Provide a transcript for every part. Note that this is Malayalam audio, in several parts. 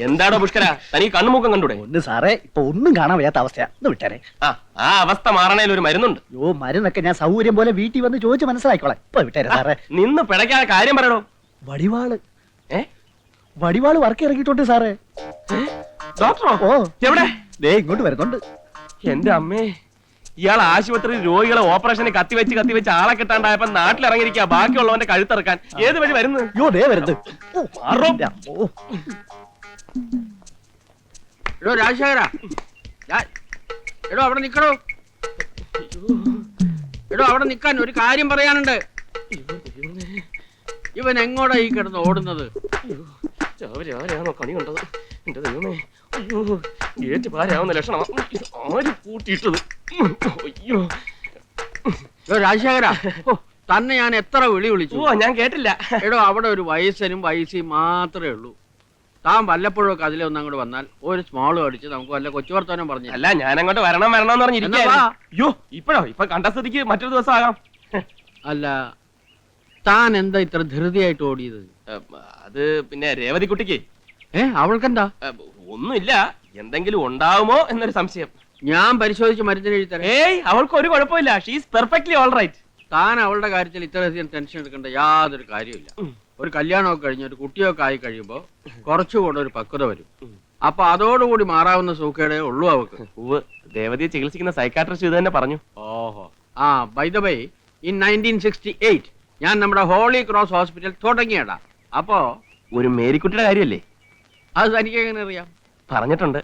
എന്താടോ പുഷ്കര, തനിക്ക് കണ്ണുമുക്കം കണ്ടൂടെ? ഒന്ന് സാറേ, ഇപ്പൊ ഒന്നും കാണാൻ വയ്യാത്ത അവസ്ഥയാ. ഒന്ന് വിട്ടാരെ. ആ അവസ്ഥ മാറണേൽ ഒരു മരുന്നുണ്ട്. മരുന്നൊക്കെ ഞാൻ സൗകര്യം പോലെ വീട്ടിൽ വന്ന് ചോദിച്ച് മനസ്സിലാക്കിക്കോളാം. ഇപ്പൊ വിട്ടാരെ സാറേ. നിന്ന് പിടയ്ക്കാതെ കാര്യം പറയണോ. വടിവാള് വർക്ക് ഇറങ്ങിയിട്ടുണ്ട് സാറേ. ഡോക്ടറോ? ഓ എവിടെ? ദേ ഇങ്ങോട്ട് വരുന്നുണ്ട്. എന്റെ അമ്മേ, ഇയാൾ ആശുപത്രിയിൽ രോഗികളെ ഓപ്പറേഷന് കത്തിവെച്ച് ആളെ കിട്ടാണ്ടായപ്പോ നാട്ടിലിറങ്ങിയിരിക്കുക ബാക്കിയുള്ളവന്റെ കഴുത്തിറക്കാൻ. ഏത് വഴി വരുന്നു? ദേ വരുന്നത്. എടോ രാജശേഖര, എടോ അവിടെ നിക്കണോ. എടോ അവിടെ നിക്കാൻ ഒരു കാര്യം പറയാനുണ്ട്. ഇവൻ എങ്ങോട്ടാ ഈ കിടന്ന് ഓടുന്നത്? ആരാണോ കണി കണ്ടത്? എന്റെ ദൈവമേ, അയ്യോ ഗേറ്റ് പാരാവുന്ന ലക്ഷണം. ആര് കൂട്ടിയിട്ടത്? അയ്യോ രാജശേഖര, തന്നെ ഞാൻ എത്ര വിളിച്ചു. ഞാൻ കേട്ടില്ല. എടോ അവിടെ ഒരു വയസ്സനും വയസ്സിയും മാത്രമേ ഉള്ളൂ. താൻ വല്ലപ്പോഴും ഒക്കെ അതിലെ ഒന്നും അങ്ങോട്ട് വന്നാൽ ഒരു സ്മോളും അടിച്ച് നമുക്ക് വല്ല കൊച്ചു വർത്താനം പറഞ്ഞു. അല്ല, ഞാൻ അങ്ങോട്ട് വരണം എന്ന് പറഞ്ഞിരിക്കുക. അയ്യോ ഇപ്പൊ കണ്ട സ്ഥിതിക്ക് മറ്റൊരു ദിവസം ആകാം. അല്ല, താൻ എന്താ ഇത്ര ധൃതിയായിട്ട് ഓടിയത്? അത് പിന്നെ രേവതി കുട്ടിക്ക് അവൾക്കെന്താ? ഒന്നുമില്ല, എന്തെങ്കിലും ഉണ്ടാവുമോ എന്നൊരു സംശയം. ഞാൻ പരിശോധിച്ച് മരുന്നിന് എഴുതരാം. അവൾക്ക് ഒരു കുഴപ്പമില്ല. She's perfectly all right. താൻ അവളുടെ കാര്യത്തിൽ ഇത്രയധികം ടെൻഷൻ എടുക്കേണ്ട യാതൊരു കാര്യമില്ല. ഒരു കല്യാണമൊക്കെ കഴിഞ്ഞ് ഒരു കുട്ടിയൊക്കെ ആയി കഴിയുമ്പോ കുറച്ചുകൂടെ ഒരു പക്വത വരും. അപ്പൊ അതോടുകൂടി മാറാവുന്ന സൂക്കേടേ ഉള്ളൂ അവൾക്ക്. ദേവതിയെ ചികിത്സിക്കുന്ന സൈക്കാട്രിസ്റ്റ് ഇത് തന്നെ പറഞ്ഞു. ഓഹോ. ബൈ ദ വേ, ഇൻ 1968 ഞാൻ നമ്മുടെ ഹോളി ക്രോസ് ഹോസ്പിറ്റൽ തുടങ്ങിയടാ. അപ്പോ ഒരു മേരിക്കുട്ടിയുടെ കാര്യമല്ലേ? അത് തനിക്ക് എങ്ങനെ അറിയാം? പറഞ്ഞിട്ടുണ്ട്.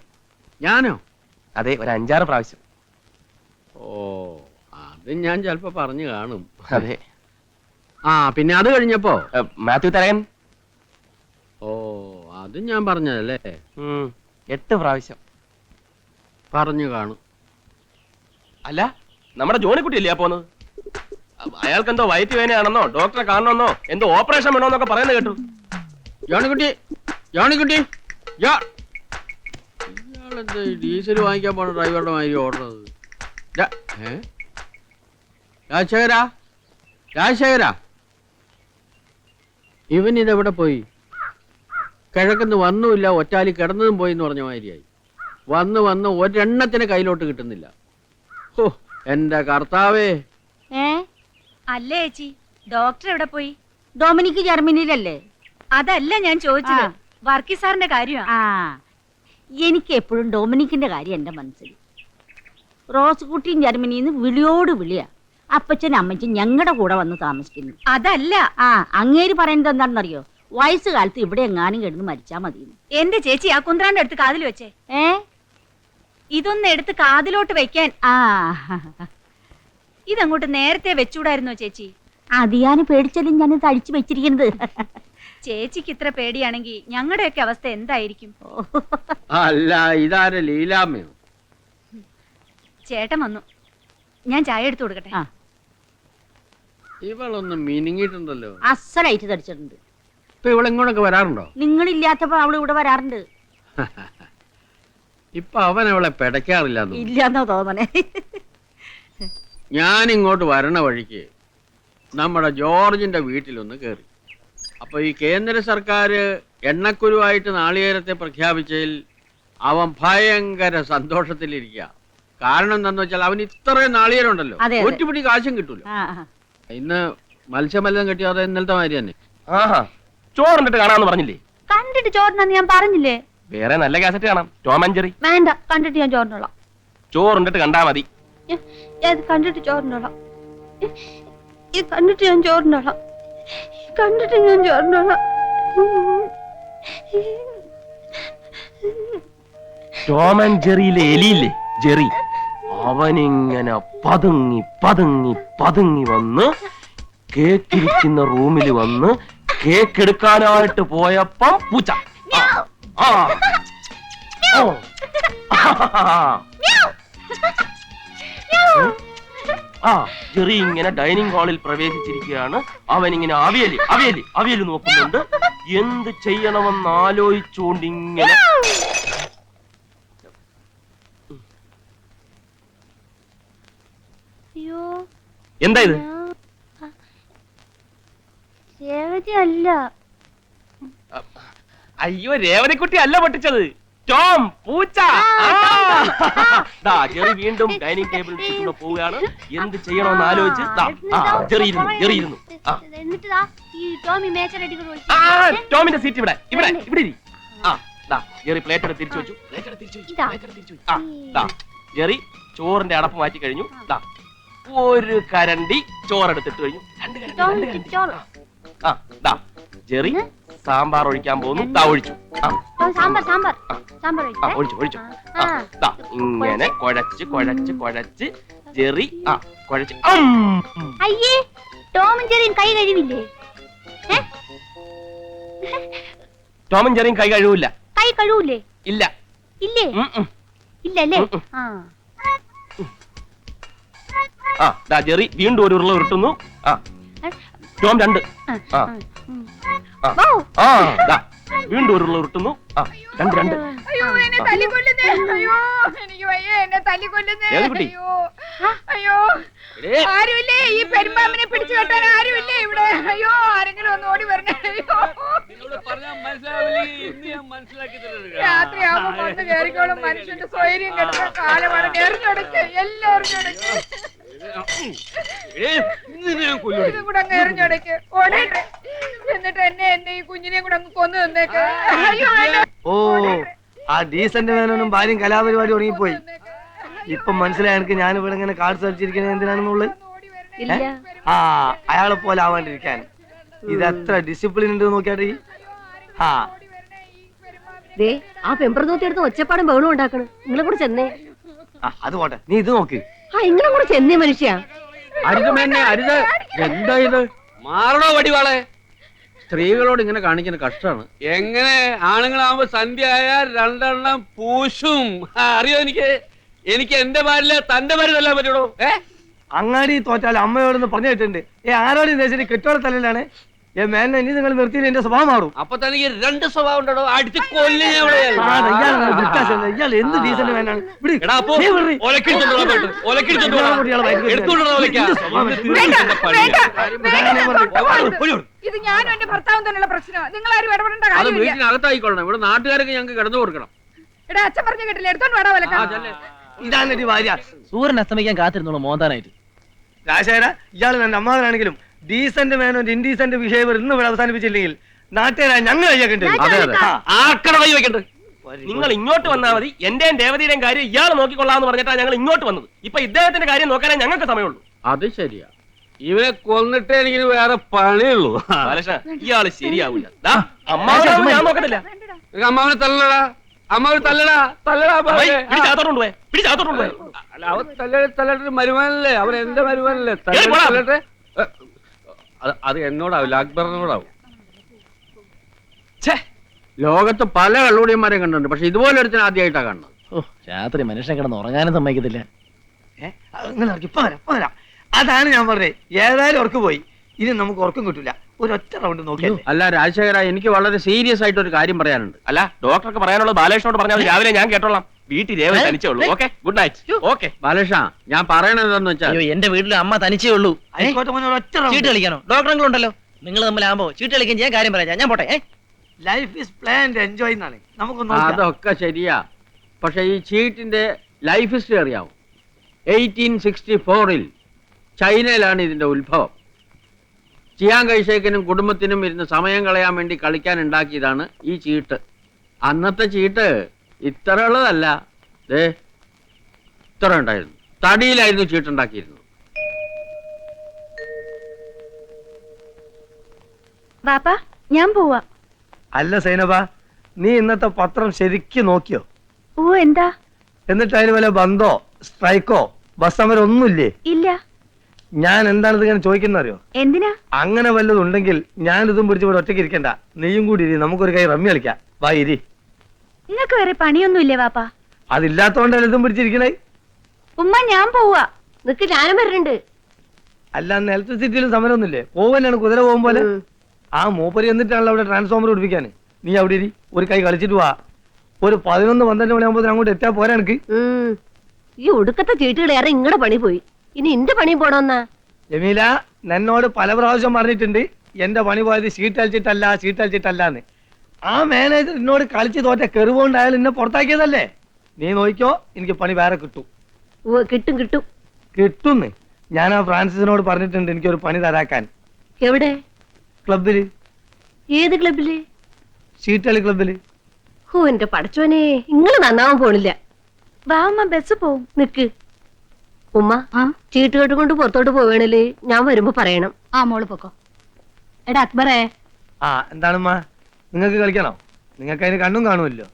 ഞാനോ? അതെ, ഒരു 5-6 പ്രാവശ്യം. ഓ, അത് ഞാൻ ചിലപ്പോ പറഞ്ഞു കാണും. അതെ. പിന്നെ അത് കഴിഞ്ഞപ്പോ മാത്യു തരകൻ. ഓ, അത് ഞാൻ പറഞ്ഞതല്ലേ? 8 പ്രാവശ്യം പറഞ്ഞു കാണും. അല്ല, നമ്മുടെ ജോണിക്കുട്ടിയല്ലേ പോന്നത്? അയാൾക്ക് എന്തോ വയറ്റ് വേനയാണെന്നോ ഡോക്ടറെ കാണണമെന്നോ എന്തോ ഓപ്പറേഷൻ വേണമെന്നൊക്കെ പറയുന്നത് കേട്ടു. ജോണിക്കുട്ടി, ഇയാളെന്താ ഡീസൽ വാങ്ങിക്കാൻ പോണ ഡ്രൈവറുടെ മാതിരി ഓടുന്നത്? രാജശേഖര, ഇവൻ ഇതെവിടെ പോയി? കിഴക്കുന്ന് വന്നുമില്ല, ഒറ്റാലി കിടന്നതും പോയി എന്ന് പറഞ്ഞ മാതിരിയായി. വന്ന് ഒരെണ്ണത്തിന് കയ്യിലോട്ട് കിട്ടുന്നില്ല. ഓ എന്റെ കർത്താവേ. അല്ലേ ചേച്ചി, ഡോക്ടർ എവിടെ പോയി? ഡൊമിനിക്ക് ജർമ്മനിയിലല്ലേ? അതല്ല ഞാൻ ചോദിച്ചത്, വർക്കി സാറിന്റെ കാര്യമാണ്. എനിക്ക് എപ്പോഴും ഡൊമിനിക്കിന്റെ കാര്യം എന്റെ മനസ്സിൽ. റോസ് കുട്ടിയും ജർമ്മനിന്ന് വിളിയോട് വിളിയാ. അപ്പച്ചനും അമ്മച്ചും ഞങ്ങളുടെ കൂടെ വന്ന് താമസിക്കുന്നു. അതല്ല, അങ്ങേര് പറയുന്നത് എന്താണെന്നറിയോ? വയസ്സുകാലത്ത് ഇവിടെ എങ്ങാനും കിടന്ന് മരിച്ചാ മതി. എന്റെ ചേച്ചി ആ കുന്ത്രാണ്ട് എടുത്ത് കാതിൽ വെച്ചേ. ഇതൊന്ന് എടുത്ത് കാതിലോട്ട് വെക്കാൻ. ഇതങ്ങോട്ട് നേരത്തെ വെച്ചൂടായിരുന്നോ ചേച്ചി? അത് ഞാൻ പേടിച്ചാലും ഞാൻ തടിച്ചു വെച്ചിരിക്കുന്നത്. ചേച്ചിക്ക് ഇത്ര പേടിയാണെങ്കിൽ ഞങ്ങളുടെയൊക്കെ അവസ്ഥ എന്തായിരിക്കും? അല്ല, ഇതാരെ ലീലാമ്മയോ? ചേട്ടൻ വന്നു, ഞാൻ ചായ എടുത്തു കൊടുക്കട്ടെ. ഇവളൊന്നും മിനിങ്ങിട്ടുണ്ടല്ലോ. അസലായിട്ട് തടിച്ചിട്ടുണ്ട്. ഇപ്പൊ ഇവളെങ്ങോട്ടൊക്കെ വരാറുണ്ടോ? നിങ്ങളില്ലാത്തപ്പോ അവള് ഇവിടെ വരാറുണ്ട്. ഇപ്പൊ അവൻ അവളെ പിടയ്ക്കാറില്ല. ഇല്ലാന്നോ തോന്നണേ. ഞാൻ ഇങ്ങോട്ട് വരണ വഴിക്ക് നമ്മുടെ ജോർജിന്റെ വീട്ടിലൊന്ന് കയറി. അപ്പൊ ഈ കേന്ദ്ര സർക്കാർ എണ്ണക്കുരുവായിട്ട് നാളികേരത്തെ പ്രഖ്യാപിച്ചതിൽ അവൻ ഭയങ്കര സന്തോഷത്തിലിരിക്കുക. കാരണം എന്താന്ന് വെച്ചാൽ അവന് ഇത്രയും നാളികേരം ഉണ്ടല്ലോ, ഒറ്റപ്പിടി കാശും കിട്ടൂല. ഇന്ന് മത്സ്യമല്ലം കിട്ടിയാതെ ഇന്നലത്തെ മാതിരി തന്നെ. ചോറിട്ട് കാണാന്ന് പറഞ്ഞില്ലേ? കണ്ടിട്ട് ചോറിനെന്ന് ഞാൻ പറഞ്ഞില്ലേ? വേറെ നല്ല കാസറ്റ് കാണാം, ടോം ആൻഡ് ജെറി. വേണ്ട, കണ്ടിട്ട് ഞാൻ ചോറിനോളാം. ചോറിട്ട് കണ്ടാ മതി. കണ്ടിട്ട് ചോറിനോളാം. കണ്ടിട്ട് ഞാൻ ചോറിനോളാം. ടോം ആൻഡ് ജെറിയിലെ എലിയില്ലേ ജെറി, അവനിങ്ങനെ പതുങ്ങി പതുങ്ങി പതുങ്ങി വന്ന് കേക്കിരിക്കുന്ന റൂമിൽ വന്ന് കേക്ക് എടുക്കാനായിട്ട് പോയപ്പം പൂച്ച. ജെറി ഇങ്ങനെ ഡൈനിങ് ഹാളിൽ പ്രവേശിച്ചിരിക്കുകയാണ്. അവനിങ്ങനെ അവിയല് നോക്കുന്നുണ്ട്. എന്ത് ചെയ്യണമെന്ന് ആലോചിച്ചുകൊണ്ടിങ്ങനെ എന്താ ഇത്? അയ്യോ രേവതിക്കുട്ടി അല്ല പൊട്ടിച്ചത്, ടോം പൂച്ച. ജെറി വീണ്ടും ഡൈനിങ് ടേബിളിൽ ചുറ്റൂടെ പോവുകയാണ്. എന്ത് ചെയ്യണമെന്ന് ആലോചിച്ച് ജെറി ഇരുന്നു. ടോമിന്റെ സീറ്റ് ഇവിടെ ഇവിടെ ഇവിടെ ഇരി. ജെറി പ്ലേറ്റ് എടുത്ത് തിരിച്ചു വെച്ചു. ജെറി ചോറിന്റെ അടപ്പ് മാറ്റി കഴിഞ്ഞു. ഒരു കരണ്ടി ചോറെടുത്തിട്ട് കഴിഞ്ഞു. 2 കരണ്ടി. ജെറി സാമ്പാർ ഒഴിക്കാൻ പോകുന്നു. ഒഴിച്ചു. ഒഴിച്ചു. ഇങ്ങനെ കുഴച്ച് കുഴച്ച് കുഴച്ച് ജെറി കുഴച്ച്. അയ്യേ, ടോമും ജെറിയും കൈ കഴിവില്ലേ? ടോമും ജെറിയും കൈ കഴുകില്ല. കൈ കഴുവൂലേ? ഇല്ല. ഇല്ലേ? ഇല്ലല്ലേ? ജെറി വീണ്ടും ഒരു ഉരുള ഉരുട്ടുന്നു. ടോം 2. വീണ്ടും ഒരു ഉരുള ഉരുട്ടുന്നു. 2. അയ്യോ എന്നെ തല്ലിക്കൊല്ലുന്നേ, അയ്യോ എനിക്ക് വയ്യ, എന്നെ തല്ലിക്കൊല്ലുന്നേ, അയ്യോ അയ്യോ ആരുമില്ലേ ഈ പെരുമ്പാമ്പിനെ പിടിച്ചു കെട്ടാൻ? ആരുമില്ലേ ഇവിടെ? അയ്യോ ആരെങ്കിലും ഒന്ന് ഓടി വരണേ. അയ്യോ രാത്രിയാവുമ്പോ വന്ന് കയറിക്കോളും. മനുഷ്യന്റെ സ്വൈര്യം കെടുത്ത കാലമാണ്. എറിഞ്ഞൊടക്ക്, എല്ലാവരും ഇതും കൂടെ അങ്ങ് എറിഞ്ഞൊടക്ക്, ഓടേട്ടെ. എന്നിട്ട് എന്റെ ഈ കുഞ്ഞിനെ കൂടെ അങ്ങ് കൊന്നു തന്നേക്ക്. അയ്യോ ഓ, ആ ഡീസന്റ് മേനോനും ഭാര്യയും കലാപരിപാടി തുടങ്ങിപ്പോയി. ഇപ്പൊ മനസ്സിലായി എനിക്ക് ഞാൻ ഇവിടെ ഇങ്ങനെ കാർഡ് കളിച്ചിരിക്കുന്നത് എന്തിനാണെന്നുള്ളത്. അയാളെ പോലെ ആവാണ്ടിരിക്കാൻ ഇത് എത്ര ഡിസിപ്ലിൻ ഉണ്ട് നോക്കിയാട്ടെ. ആ പെമ്പറന്നൂത്തി എടുത്ത് ഒച്ചപ്പാടും ബഹളും ഉണ്ടാക്കണം. നിങ്ങളെ കൂടെ ചെന്നേ. അത് പോട്ടെ, നീ ഇത് നോക്ക്. നിങ്ങളെ കൂടെ ചെന്നേ മനുഷ്യ. അരുത്. എന്താ ഇത്? മാറണോ വടിവാളെ? സ്ത്രീകളോട് ഇങ്ങനെ കാണിക്കുന്ന കഷ്ടമാണ്. എങ്ങനെ ആണുങ്ങളാവുമ്പോ സന്ധ്യ ആയാൽ 2 എണ്ണം പൂശും. അറിയോ എനിക്ക് എന്റെ ഭാര്യ തന്റെ ഭാര്യ തല്ലാൻ പറ്റുള്ളൂ. അങ്ങാടി തോറ്റാൽ അമ്മയോടൊന്ന് പറഞ്ഞു കേട്ടിട്ടുണ്ട്. ആരോടും ദേശം കെട്ടോടെ തലയിലാണ്. മേനെ ഇനി നിങ്ങൾ നിർത്തിയില്ല എന്റെ സ്വഭാവം മാറും. അപ്പൊ തനിക്ക് 2 സ്വഭാവം ഉണ്ടോ? അടിച്ച് കൊല്ലേ. ഇയാൾ എന്ത് ഡീസന്റ് മേനാണ്. ഇത് ഞാനും എന്റെ ഭർത്താവും തന്നെയുള്ള പ്രശ്നം. നിങ്ങൾ ആരും ഇടപെടേണ്ട കാര്യമില്ല. വീട്ടിനകത്തായിക്കൊള്ളണം. ഇവിടെ നാട്ടുകാരൊക്കെ ഞങ്ങൾക്ക് കിടന്നു കൊടുക്കണം. എടാ അച്ഛൻ പറഞ്ഞു കേട്ടില്ല, എടുത്തോണ്ട് വേടാ വിലക്ക. ഇതാണ് ഭാര്യ. സൂര്യൻ അസ്തമിക്കാൻ കാത്തിരുന്നോളൂ മോന്താനായിട്ട്. രാജേര, ഇയാൾ എന്റെ അമ്മാവനാണെങ്കിലും ഡീസന്റ് മേനോ ഇൻഡീസന്റ് ബിഹേവിയർ ഇന്ന് ഇവിടെ അവസാനിപ്പിച്ചില്ലെങ്കിൽ നാട്ടുകാരായ ഞങ്ങൾ കഴിയാക്കേണ്ടി വരും. നിങ്ങൾ ഇങ്ങോട്ട് വന്നാൽ മതി. എന്റെയും രേവതിയുടെയും കാര്യം ഇയാൾ നോക്കിക്കൊള്ളാന്ന് പറഞ്ഞിട്ടാണ് ഞങ്ങൾ ഇങ്ങോട്ട് വന്നത്. ഇപ്പൊ ഇദ്ദേഹത്തിന്റെ കാര്യം നോക്കാനേ ഞങ്ങൾക്ക് സമയമുള്ളൂ. അത് ശരിയാ. ഇവനെ കൊന്നിട്ടേ എനിക്ക് വേറെ പണിയുള്ളൂ. ഇയാള് ശരിയാവില്ല. അമ്മാവനെ ഞാൻ നോക്കത്തില്ല. അമ്മാവനെ തല്ലടാ, അമ്മാവനെ തല്ലടാ, തല്ലടാ. അല്ല, അവൻ തല്ലട്ട് മരുമാനല്ലേ? അവൻ എന്റെ മരുമാനല്ലേ? തല്ലട്ടെ. അത് എന്നോടാവില്ല, അക്ബറിനോടാവും. ലോകത്ത് പല കള്ളുടിയന്മാരെ കണ്ടിട്ടുണ്ട്, പക്ഷെ ഇതുപോലെ ഒരുത്തിന് ആദ്യമായിട്ടാ കാണുന്നത്. രാത്രി മനുഷ്യൻ കിടന്ന് ഉറങ്ങാനും സമ്മതിക്കത്തില്ല. അതാണ് ഞാൻ പറഞ്ഞത്. ഏതായാലും ഉറക്ക് പോയി. ഇനി നമുക്ക് ഉറക്കം കിട്ടില്ല. ഒരൊറ്റ റൗണ്ട് നോക്കിയാൽ. അല്ല രാജശേഖര, എനിക്ക് വളരെ സീരിയസ് ആയിട്ട് ഒരു കാര്യം പറയാനുണ്ട്. അല്ല, ഡോക്ടർക്ക് പറയാനുള്ളത് ബാലകൃഷ്ണനോട് പറഞ്ഞാൽ രാവിലെ ഞാൻ കേട്ടോളാം. വീട്ടിൽ രേവതി തനിച്ചേ ഉള്ളൂ. Okay, good night. Okay Balakrishna, ഞാൻ പറയണത് എന്താന്ന് വെച്ചാൽ, അയ്യോ, എന്റെ വീട്ടിൽ അമ്മ തനിച്ചേ ഉള്ളൂ. ചീട്ട് കളിക്കാനോ? ഡോക്ടറുണ്ടല്ലോ. നിങ്ങൾ തമ്മിലാകുമ്പോ ചീട്ട് കളിക്കാൻ ചെയ്യാൻ കാര്യം പറയാം. ഞാൻ പോട്ടെ. ലൈഫ് ഈസ് പ്ലാൻഡ് എൻജോയ് എന്നാണ്. അതൊക്കെ ശരിയാ. പക്ഷെ ഈ ചീട്ടിന്റെ ലൈഫ് ഹിസ്റ്ററി അറിയാമോ? 1864 ചൈനയിലാണ് ഇതിന്റെ ഉത്ഭവം. ചിയാങ് കൈഷേക്കിനും കുടുംബത്തിനും ഇരുന്ന് സമയം കളയാൻ വേണ്ടി കളിക്കാൻ ഉണ്ടാക്കിയതാണ് ഈ ചീട്ട്. അന്നത്തെ ചീട്ട് ഇത്ര ഉള്ളതല്ല, ഇത്ര ഉണ്ടായിരുന്നു. തടിയിലായിരുന്നു ചീട്ടുണ്ടാക്കിയിരുന്നത്. വാപ്പാ, ഞാൻ പോവാ. അല്ല സൈനബ, നീ ഇന്നത്തെ പത്രം ശരിക്കും നോക്കിയോ? ഓ, എന്താ? എന്നിട്ട് അതിന് വല്ല ബന്ധോ സ്ട്രൈക്കോ ബസ് സമരം ഒന്നുമില്ലേ? ഇല്ല. ഞാൻ എന്താണ് ഇതിങ്ങനെ ചോദിക്കുന്ന അറിയോ? എന്തിനാ? അങ്ങനെ വല്ലതും ഉണ്ടെങ്കിൽ ഞാൻ ഇതും പിടിച്ച് ഇവിടെ ഒറ്റയ്ക്ക് ഇരിക്കണ്ട. നീയും കൂടി ഇരി, നമുക്കൊരു കൈ റമ്മി കളിക്കാം. വാ ഇരി. നിങ്ങക്ക് വേറെ പണിയൊന്നുമില്ലേ വാപ്പാ? അതില്ലാത്തോണ്ടല്ല ഇതും പിടിച്ചിരിക്കണേ. ഉമ്മ, ഞാൻ പോവാ. നിക്ക്, ഞാനും വരുന്നുണ്ട്. അല്ല, അന്ന് ഇലക്ട്രിസിറ്റിയിലും സമരമൊന്നുമില്ലേ? പോവനാണ് കുതിര പോകും പോലെ. ആ മൂപ്പര് എന്നിട്ടാണല്ലോ അവിടെ ട്രാൻസ്ഫോമർ പിടിപ്പിക്കാന്. നീ അവിടെ ഇരി, ഒരു കൈ കളിച്ചിട്ട് വാ. ഒരു 11-12 മണിയാകുമ്പോ അങ്ങോട്ട് എത്താൻ പോരാ എനിക്ക്. ഈ ഒടുക്കത്തെ ചീട്ടുകളേറെ ഇങ്ങടെ പണി പോയി. ഇനി എന്റെ പണി പോണോന്നാ? ജമീല, എന്നോട് പല പ്രാവശ്യം പറഞ്ഞിട്ടുണ്ട് എന്റെ പണി പോയത് ഷീറ്റ് അടിച്ചിട്ടല്ലാന്ന്. ആ മാനേജർ എന്നോട് കളിച്ച് തോറ്റ കെറുകൊണ്ടായാലും എന്നെ പുറത്താക്കിയതല്ലേ. നീ നോക്കിക്കോ, എനിക്ക് പണി വേറെ കിട്ടും. കിട്ടും കിട്ടും. കിട്ടുന്ന് ഞാൻ ആ ഫ്രാൻസിസിനോട് പറഞ്ഞിട്ടുണ്ട് എനിക്കൊരു പണി തരാക്കാൻ. എവിടെ? ക്ലബില്. ഏത് ക്ലബില്? ഷീട്ടളി ക്ലബില്. ഓ എന്റെ പടച്ചോനെ, ഇങ്ങള് നന്നാവാൻ പോണില്ല. വാ അമ്മ, ബസ് പോവും. നിക്ക് ഉമ്മ, ചീട്ട് കെട്ടുകൊണ്ട് പുറത്തോട്ട് പോവേണല്ലേ, ഞാൻ വരുമ്പോ പറയണം. ആ മോള് പൊക്കോ. എടാ അക്ബറേ. ആ എന്താണമ്മ, നിങ്ങൾക്ക് കളിക്കണോ? നിങ്ങൾക്ക് അതിന് കണ്ണും കാണുമല്ലോ.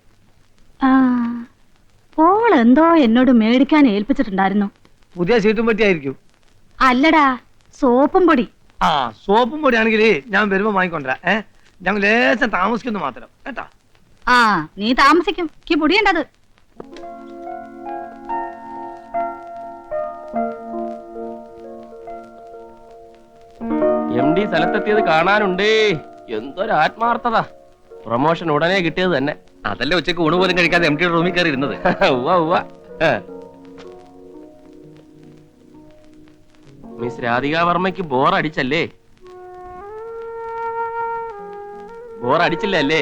ഓൾ എന്തോ എന്നോട് മേടിക്കാൻ ഏൽപ്പിച്ചിട്ടുണ്ടായിരുന്നു. പുതിയ ഷീട്ടും പറ്റിയായിരിക്കും. അല്ലടാ, സോപ്പും പൊടി. ആ സോപ്പും പൊടിയാണെങ്കിൽ ഞാൻ വരുമ്പോ വാങ്ങിക്കൊണ്ടരാ. ഞങ്ങൾ ലേശം താമസിക്കുന്നു മാത്രം കേട്ടാ. ആ നീ താമസിക്കും, എനിക്ക് പൊടിയുണ്ടത്. MD സ്ഥലത്തെത്തിയത് കാണാനുണ്ടേ. എന്തൊരു ആത്മാർത്ഥത. പ്രൊമോഷൻ ഉടനെ കിട്ടിയത് തന്നെ. അതല്ലേ ഉച്ചക്ക് ഊണ് പോലും കഴിക്കാതെ MD റൂമിൽ കയറി ഇരുന്നത്. ഉവ്വ ഉവ്വ. മിസ് രാധിക വർമ്മയ്ക്ക് ബോറടിച്ചല്ലേ? ബോറടിച്ചില്ലല്ലേ?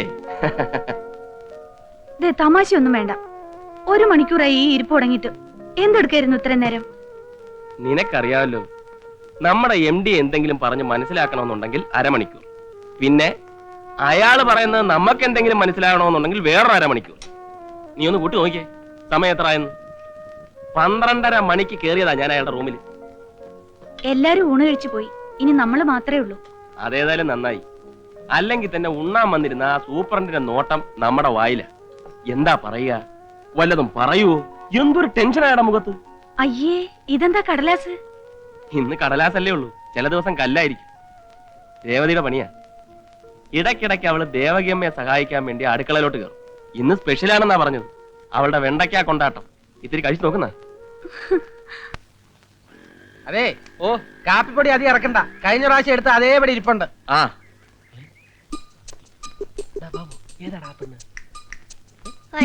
തമാശയൊന്നും വേണ്ട. 1 മണിക്കൂറായി ഈ ഇരിപ്പ് തുടങ്ങിയിട്ട്. എന്തെടുക്കായിരുന്നു ഇത്രയും നേരം? നിനക്കറിയാമല്ലോ, നമ്മുടെ MD എന്തെങ്കിലും പറഞ്ഞ് മനസ്സിലാക്കണമെന്നുണ്ടെങ്കിൽ അരമണിക്കൂർ. പിന്നെ അയാൾ പറയുന്നത് നമുക്ക് എന്തെങ്കിലും മനസ്സിലാകണമെന്നുണ്ടെങ്കിൽ വേറൊരു അരമണിക്കൂർ. നീ ഒന്ന് കൂട്ടി നോക്കിയേ, സമയം എത്ര ആയെന്ന്. 12:30 മണിക്ക് കയറിയതാ ഞാൻ അയാളുടെ റൂമിൽ. എല്ലാരും ഊണ് കഴിച്ചു പോയി, ഇനി നമ്മള് മാത്രമേ ഉള്ളൂ. അതേതായാലും നന്നായി. അല്ലെങ്കിൽ തന്നെ ഉണ്ണാൻ വന്നിരുന്ന ആ സൂപ്രണ്ടിന്റെ നോട്ടം നമ്മുടെ വായില. എന്താ പറയുക, വല്ലതും പറയുവോ? എന്തൊരു ടെൻഷനായുടെ മുഖത്ത്. അയ്യേ, ഇതെന്താ കടലാസ്? ഇന്ന് കടലാസല്ലേ ഉള്ളൂ, ചില ദിവസം കല്ലായിരിക്കും. രേവതിയുടെ പണിയാ. ഇടയ്ക്കിടയ്ക്ക് അവള് ദേവകിയമ്മയെ സഹായിക്കാൻ വേണ്ടി അടുക്കളയിലോട്ട് കയറും. ഇന്ന് സ്പെഷ്യലാണെന്നാ പറഞ്ഞത്. അവളുടെ വെണ്ടയ്ക്കാ കൊണ്ടാട്ടം. ഇത്തിരി കഴിച്ചു നോക്കുന്ന. അതെ, ഓ കാപ്പിപ്പൊടി അധികം ഇറക്കണ്ട. കഴിഞ്ഞ പ്രാവശ്യം എടുത്ത അതേപടി ഇരിപ്പുണ്ട്. ആ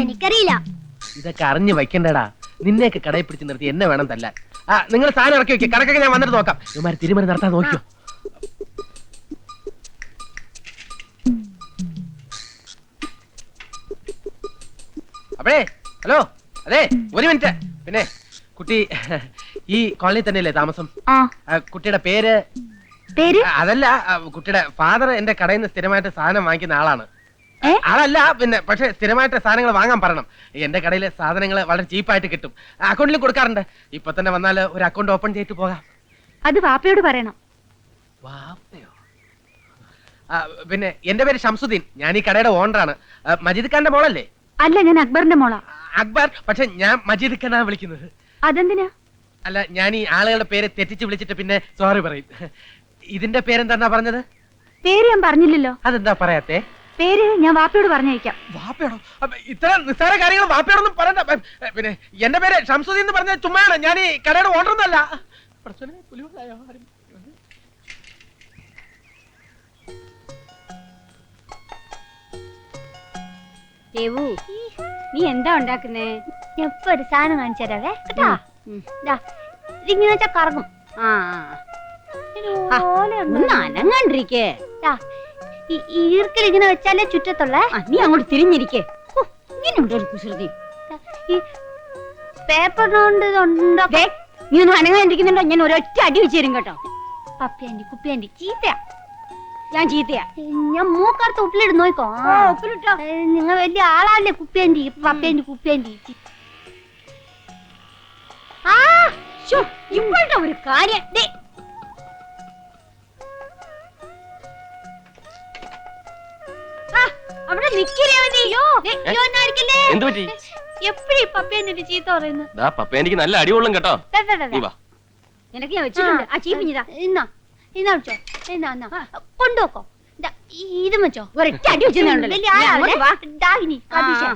എനിക്കറിയില്ല. ഇതൊക്കെ അറിഞ്ഞു വയ്ക്കണ്ടടാ. നിന്നെയൊക്കെ കടയിൽ പിടിച്ച് നിർത്തി എന്നെ വേണം തല്ലാൻ. ആ നിങ്ങൾ സാധനം ഇറക്കി വെക്കുക. കണക്കൊക്കെ ഞാൻ വന്നിട്ട് നോക്കാം. ഇവന്മാർ തിരുമറി നടത്താൻ നോക്കിയോ? അപ്പഴേ ഹലോ, അതെ ഒരു മിനിറ്റ്. പിന്നെ കുട്ടി ഈ കോളനി തന്നെയല്ലേ താമസം? കുട്ടിയുടെ പേര്? അതല്ല, കുട്ടിയുടെ ഫാദർ എന്റെ കടയിൽ നിന്ന് സ്ഥിരമായിട്ട് സാധനം വാങ്ങിക്കുന്ന ആളാണ്. ആളല്ല പിന്നെ, പക്ഷെ സ്ഥിരമായിട്ട് സാധനങ്ങൾ വാങ്ങാൻ പറയണം. എന്റെ കടയിലെ സാധനങ്ങൾ വളരെ ചീപ്പായിട്ട് കിട്ടും. അക്കൗണ്ടിൽ കൊടുക്കാറുണ്ട്. ഇപ്പൊ തന്നെ വന്നാൽ ഒരു അക്കൗണ്ട് ഓപ്പൺ ചെയ്തിട്ട് പോകാം. അത് വാപ്പയോട് പറയണം. വാപ്പയോ? പിന്നെ എന്റെ പേര് ഷംസുദ്ദീൻ. ഞാൻ ഈ കടയുടെ ഓണറാണ്. മജീദ് ഖാന്റെ മോളല്ലേ? അല്ല, ഞാൻ അക്ബറിന്റെ മോളാ. അക്ബർ, പക്ഷെ ഞാൻ മജീദ് ഖാനാണ് വിളിക്കുന്നത്. അതെന്തിനാ? അല്ല, ഞാൻ ഈ ആളുകളുടെ പേര് തെറ്റിച്ച് വിളിച്ചിട്ട് പിന്നെ സോറി പറയും. ഇതിന്റെ പേരെന്താ പറഞ്ഞത്? പേര് ഞാൻ പറഞ്ഞില്ലല്ലോ. അതെന്താ പറയാത്തെ? പേര് ഞാൻ വാപ്പയോട് പറഞ്ഞയക്കാം. വാപ്പയോടോ? ഇത്ര നിസ്സാര കാര്യങ്ങൾ വാപ്പയോടൊന്നും പറയണ്ട. പിന്നെ എന്റെ പേര് ഷംസുദ്ദീൻ എന്ന് പറഞ്ഞ ചുമ്മാണ്. ഞാൻ ഈ കടയുടെ ഓണറൊന്നുമല്ല. ദേവു, നീ എന്താ ഉണ്ടാക്കുന്നേ? എപ്പോ ഒരു സാധനം കാണിച്ചു തരാവേ കേട്ടാ. ഇതിങ്ങനെ വെച്ചാ കറങ്ങും. ഒന്ന് അനങ്ങാണ്ടിരിക്കേ. ഈർക്കിൽ ഇങ്ങനെ വെച്ചാലേ ചുറ്റത്തുള്ള. നീ അങ്ങോട്ട് തിരിഞ്ഞിരിക്കേ. ഇങ്ങനെയുണ്ട് ഒരു കുസൃതി. ഈ പേപ്പറിനോണ്ട് നീ ഒന്ന് അനങ്ങാണ്ടിരിക്കുന്നുണ്ടോ? ഞാൻ ഒരൊറ്റ അടി വെച്ച് തരും കേട്ടോ. പപ്പിയാണ്ടി കുപ്പിയാണ്ടി ചീത്തയാ. ഞാൻ ചീത്തയാ? ഞാൻ മൂക്കടുത്ത് ഉപ്പിലിട്ട് നോക്കോ. ഉപ്പിലിട്ടോ? നിങ്ങൾ വലിയ ആളല്ലേ കുപ്പിയാണ്ടി. പപ്പിയാണ്ടി കുപ്പിയാണ്ടി. ഇപ്പോഴത്തെ ഒരു കാര്യം. അവിടെ എന്ത് പറ്റി? എപ്പോഴും പപ്പിയാണ്ടി ചീത്ത പറയുന്നു. പപ്പ എനിക്ക് നല്ല അടികൊള്ളും കേട്ടോ. നിനക്ക് ഞാൻ വെച്ചിട്ടുണ്ട്. ആ ചീപ്പിഞ്ഞതാ. ഇന്നാ വെച്ചോ. കൊണ്ടുപോക്കോ. ഇതും വെച്ചോ. ഒരൊറ്റ അടി വെച്ചിട്ടുണ്ടല്ലോ. വലിയ ആളാ.